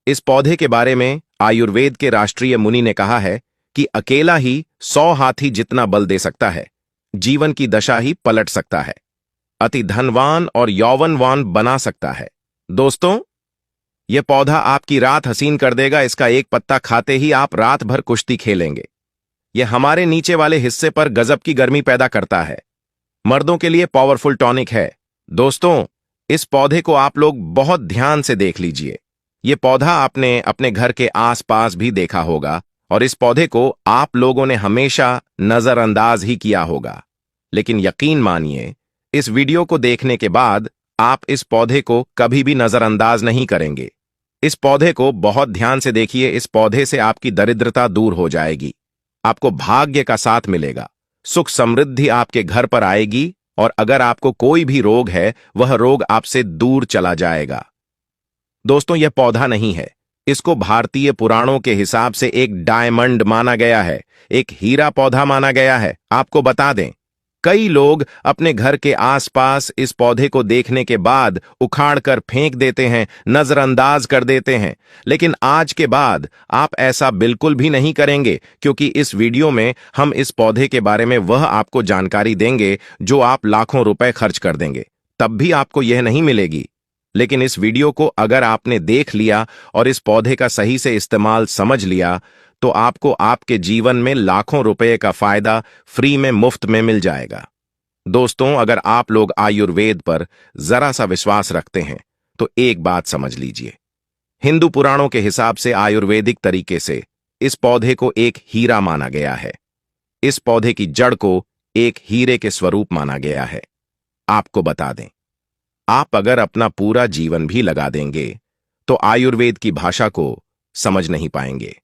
इस पौधे के बारे में आयुर्वेद के राष्ट्रीय मुनि ने कहा है कि अकेला ही 100 हाथी जितना बल दे सकता है, जीवन की दशा ही पलट सकता है, अति धनवान और यौवनवान बना सकता है। दोस्तों, यह पौधा आपकी रात हसीन कर देगा। इसका एक पत्ता खाते ही आप रात भर कुश्ती खेलेंगे। यह हमारे नीचे वाले हिस्से पर गजब की गर्मी पैदा करता है। मर्दों के लिए पावरफुल टॉनिक है। दोस्तों, इस पौधे को आप लोग बहुत ध्यान से देख लीजिए। यह पौधा आपने अपने घर के आसपास भी देखा होगा और इस पौधे को आप लोगों ने हमेशा नजरअंदाज ही किया होगा। लेकिन यकीन मानिए, इस वीडियो को देखने के बाद आप इस पौधे को कभी भी नजरअंदाज नहीं करेंगे। इस पौधे को बहुत ध्यान से देखिए। इस पौधे से आपकी दरिद्रता दूर हो जाएगी, आपको भाग्य का साथ मिलेगा, सुख समृद्धि आपके घर पर आएगी और अगर आपको कोई भी रोग है, वह रोग आपसे दूर चला जाएगा। दोस्तों, यह पौधा नहीं है। इसको भारतीय पुराणों के हिसाब से एक डायमंड माना गया है, एक हीरा पौधा माना गया है। आपको बता दें, कई लोग अपने घर के आसपास इस पौधे को देखने के बाद उखाड़कर फेंक देते हैं, नजरअंदाज कर देते हैं। लेकिन आज के बाद आप ऐसा बिल्कुल भी नहीं करेंगे, क्योंकि इस वीडियो में हम इस पौधे के बारे में वह आपको जानकारी देंगे जो आप लाखों रुपए खर्च कर देंगे, तब भी आपको यह नहीं मिलेगी। लेकिन इस वीडियो को अगर आपने देख लिया और इस पौधे का सही से इस्तेमाल समझ लिया, तो आपको आपके जीवन में लाखों रुपए का फायदा फ्री में, मुफ्त में मिल जाएगा। दोस्तों, अगर आप लोग आयुर्वेद पर जरा सा विश्वास रखते हैं तो एक बात समझ लीजिए। हिंदू पुराणों के हिसाब से आयुर्वेदिक तरीके से इस पौधे को एक हीरा माना गया है। इस पौधे की जड़ को एक हीरे के स्वरूप माना गया है। आपको बता दें, आप अगर अपना पूरा जीवन भी लगा देंगे तो आयुर्वेद की भाषा को समझ नहीं पाएंगे।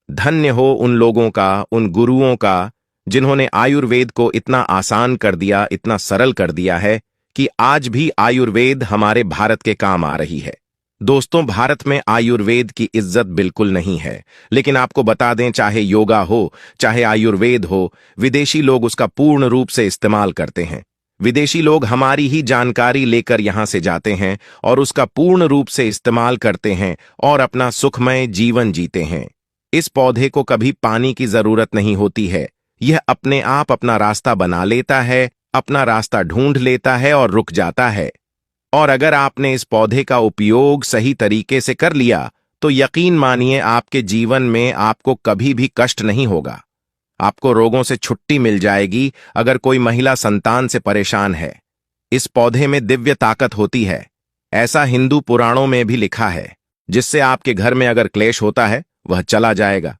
धन्य हो उन लोगों का, उन गुरुओं का, जिन्होंने आयुर्वेद को इतना आसान कर दिया, इतना सरल कर दिया है कि आज भी आयुर्वेद हमारे भारत के काम आ रही है। दोस्तों, भारत में आयुर्वेद की इज्जत बिल्कुल नहीं है। लेकिन आपको बता दें, चाहे योगा हो, चाहे आयुर्वेद हो, विदेशी लोग उसका पूर्ण रूप से इस्तेमाल करते हैं। विदेशी लोग हमारी ही जानकारी लेकर यहां से जाते हैं और उसका पूर्ण रूप से इस्तेमाल करते हैं और अपना सुखमय जीवन जीते हैं। इस पौधे को कभी पानी की जरूरत नहीं होती है। यह अपने आप अपना रास्ता बना लेता है, अपना रास्ता ढूंढ लेता है और रुक जाता है। और अगर आपने इस पौधे का उपयोग सही तरीके से कर लिया तो यकीन मानिए, आपके जीवन में आपको कभी भी कष्ट नहीं होगा। आपको रोगों से छुट्टी मिल जाएगी। अगर कोई महिला संतान से परेशान है, इस पौधे में दिव्य ताकत होती है। ऐसा हिंदू पुराणों में भी लिखा है, जिससे आपके घर में अगर क्लेश होता है वह चला जाएगा।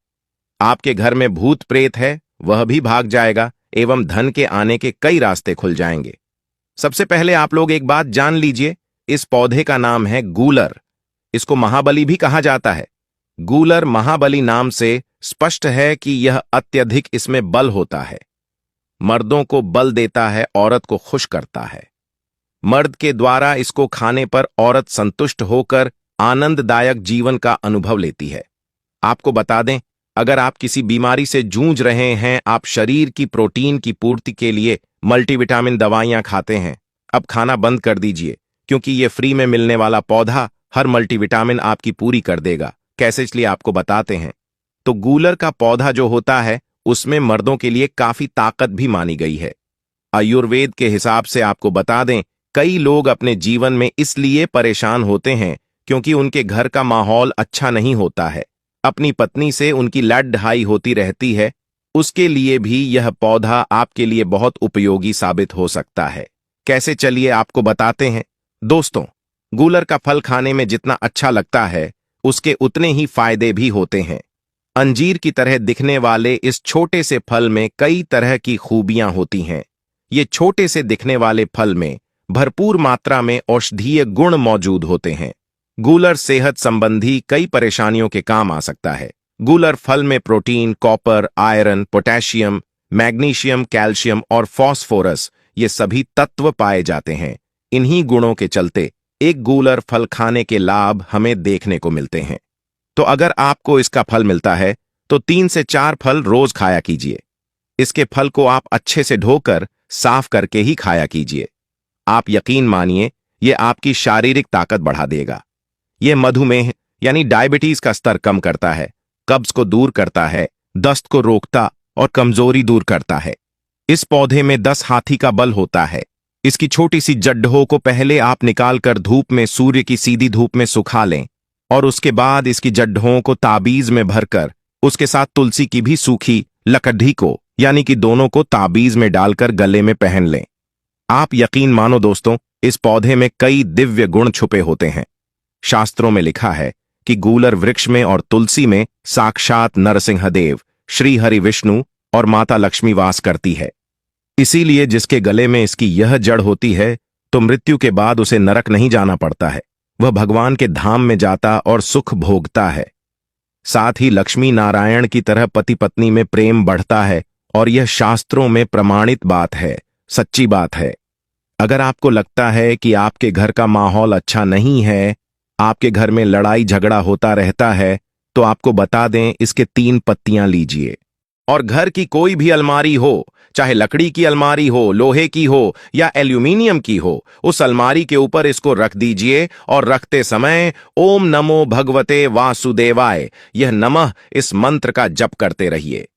आपके घर में भूत प्रेत है, वह भी भाग जाएगा एवं धन के आने के कई रास्ते खुल जाएंगे। सबसे पहले आप लोग एक बात जान लीजिए, इस पौधे का नाम है गूलर। इसको महाबली भी कहा जाता है। गूलर महाबली नाम से स्पष्ट है कि यह अत्यधिक इसमें बल होता है। मर्दों को बल देता है, औरत को खुश करता है। मर्द के द्वारा इसको खाने पर औरत संतुष्ट होकर आनंददायक जीवन का अनुभव लेती है। आपको बता दें, अगर आप किसी बीमारी से जूझ रहे हैं, आप शरीर की प्रोटीन की पूर्ति के लिए मल्टीविटामिन दवाइयां खाते हैं, अब खाना बंद कर दीजिए, क्योंकि यह फ्री में मिलने वाला पौधा हर मल्टीविटामिन आपकी पूरी कर देगा। कैसे, इसलिए आपको बताते हैं। तो गूलर का पौधा जो होता है, उसमें मर्दों के लिए काफी ताकत भी मानी गई है। आयुर्वेद के हिसाब से आपको बता दें, कई लोग अपने जीवन में इसलिए परेशान होते हैं क्योंकि उनके घर का माहौल अच्छा नहीं होता है, अपनी पत्नी से उनकी लड़ ढाई होती रहती है। उसके लिए भी यह पौधा आपके लिए बहुत उपयोगी साबित हो सकता है। कैसे, चलिए आपको बताते हैं। दोस्तों, गूलर का फल खाने में जितना अच्छा लगता है, उसके उतने ही फायदे भी होते हैं। अंजीर की तरह दिखने वाले इस छोटे से फल में कई तरह की खूबियां होती हैं। ये छोटे से दिखने वाले फल में भरपूर मात्रा में औषधीय गुण मौजूद होते हैं। गूलर सेहत संबंधी कई परेशानियों के काम आ सकता है। गूलर फल में protein, copper, iron, potassium, magnesium, calcium और फास्फोरस, ये सभी तत्व पाए जाते हैं। इन्हीं गुणों के चलते एक गूलर फल खाने के लाभ हमें देखने को मिलते हैं। तो अगर आपको इसका फल मिलता है तो 3 से 4 फल रोज खाया कीजिए। इसके फल को आप अच्छे से धोकर साफ करके ही खाया कीजिए। आप यकीन मानिए, यह आपकी शारीरिक ताकत बढ़ा देगा। यह मधुमेह, यानी डायबिटीज का स्तर कम करता है, कब्ज को दूर करता है, दस्त को रोकता और कमजोरी दूर करता है। इस पौधे में 10 हाथी का बल होता है। इसकी छोटी सी जड्ढों को पहले आप निकालकर धूप में, सूर्य की सीधी धूप में सुखा लें और उसके बाद इसकी जड्ढों को ताबीज में भरकर उसके साथ तुलसी की भी सूखी लकड़ी को, यानी कि दोनों को ताबीज में डालकर गले में पहन लें। आप यकीन मानो दोस्तों, इस पौधे में कई दिव्य गुण छुपे होते हैं। शास्त्रों में लिखा है कि गूलर वृक्ष में और तुलसी में साक्षात नरसिंहदेव, श्री हरि विष्णु और माता लक्ष्मी वास करती है। इसीलिए जिसके गले में इसकी यह जड़ होती है तो मृत्यु के बाद उसे नरक नहीं जाना पड़ता है, वह भगवान के धाम में जाता और सुख भोगता है। साथ ही लक्ष्मी नारायण की तरह पति पत्नी में प्रेम बढ़ता है और यह शास्त्रों में प्रमाणित बात है, सच्ची बात है। अगर आपको लगता है कि आपके घर का माहौल अच्छा नहीं है, आपके घर में लड़ाई झगड़ा होता रहता है, तो आपको बता दें, इसके 3 पत्तियां लीजिए और घर की कोई भी अलमारी हो, चाहे लकड़ी की अलमारी हो, लोहे की हो या एल्यूमिनियम की हो, उस अलमारी के ऊपर इसको रख दीजिए और रखते समय ओम नमो भगवते वासुदेवाय, यह नमः इस मंत्र का जप करते रहिए।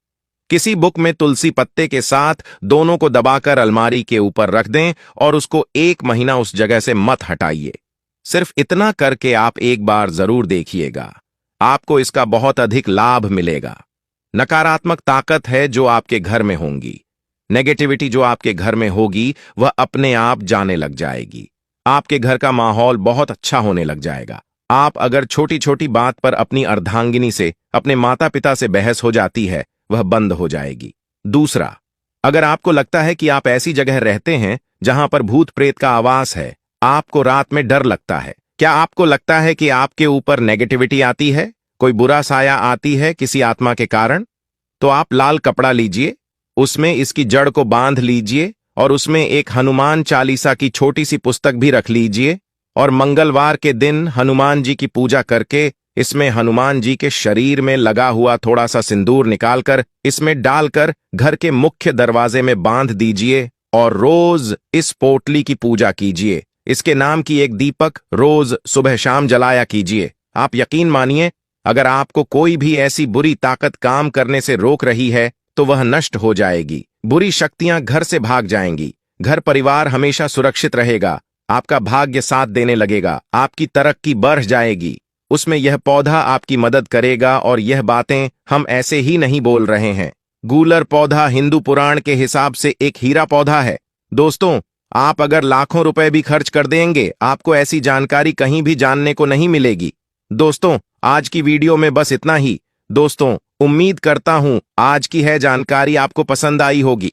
किसी बुक में तुलसी पत्ते के साथ दोनों को दबाकर अलमारी के ऊपर रख दें और उसको 1 महीना उस जगह से मत हटाइए। सिर्फ इतना करके आप एक बार जरूर देखिएगा, आपको इसका बहुत अधिक लाभ मिलेगा। नकारात्मक ताकत है जो आपके घर में होंगी, नेगेटिविटी जो आपके घर में होगी, वह अपने आप जाने लग जाएगी। आपके घर का माहौल बहुत अच्छा होने लग जाएगा। आप अगर छोटी छोटी बात पर अपनी अर्धांगिनी से, अपने माता पिता से बहस हो जाती है, वह बंद हो जाएगी। दूसरा, अगर आपको लगता है कि आप ऐसी जगह रहते हैं जहां पर भूत प्रेत का आवास है, आपको रात में डर लगता है, क्या आपको लगता है कि आपके ऊपर नेगेटिविटी आती है, कोई बुरा साया आती है किसी आत्मा के कारण, तो आप लाल कपड़ा लीजिए, उसमें इसकी जड़ को बांध लीजिए और उसमें एक हनुमान चालीसा की छोटी सी पुस्तक भी रख लीजिए और मंगलवार के दिन हनुमान जी की पूजा करके इसमें हनुमान जी के शरीर में लगा हुआ थोड़ा सा सिंदूर निकालकर इसमें डालकर घर के मुख्य दरवाजे में बांध दीजिए और रोज इस पोटली की पूजा कीजिए। इसके नाम की एक दीपक रोज सुबह शाम जलाया कीजिए। आप यकीन मानिए, अगर आपको कोई भी ऐसी बुरी ताकत काम करने से रोक रही है तो वह नष्ट हो जाएगी। बुरी शक्तियां घर से भाग जाएंगी, घर परिवार हमेशा सुरक्षित रहेगा, आपका भाग्य साथ देने लगेगा, आपकी तरक्की बढ़ जाएगी। उसमें यह पौधा आपकी मदद करेगा और यह बातें हम ऐसे ही नहीं बोल रहे हैं। गूलर पौधा हिंदू पुराण के हिसाब से एक हीरा पौधा है। दोस्तों, आप अगर लाखों रुपए भी खर्च कर देंगे, आपको ऐसी जानकारी कहीं भी जानने को नहीं मिलेगी। दोस्तों, आज की वीडियो में बस इतना ही। दोस्तों, उम्मीद करता हूं आज की है जानकारी आपको पसंद आई होगी।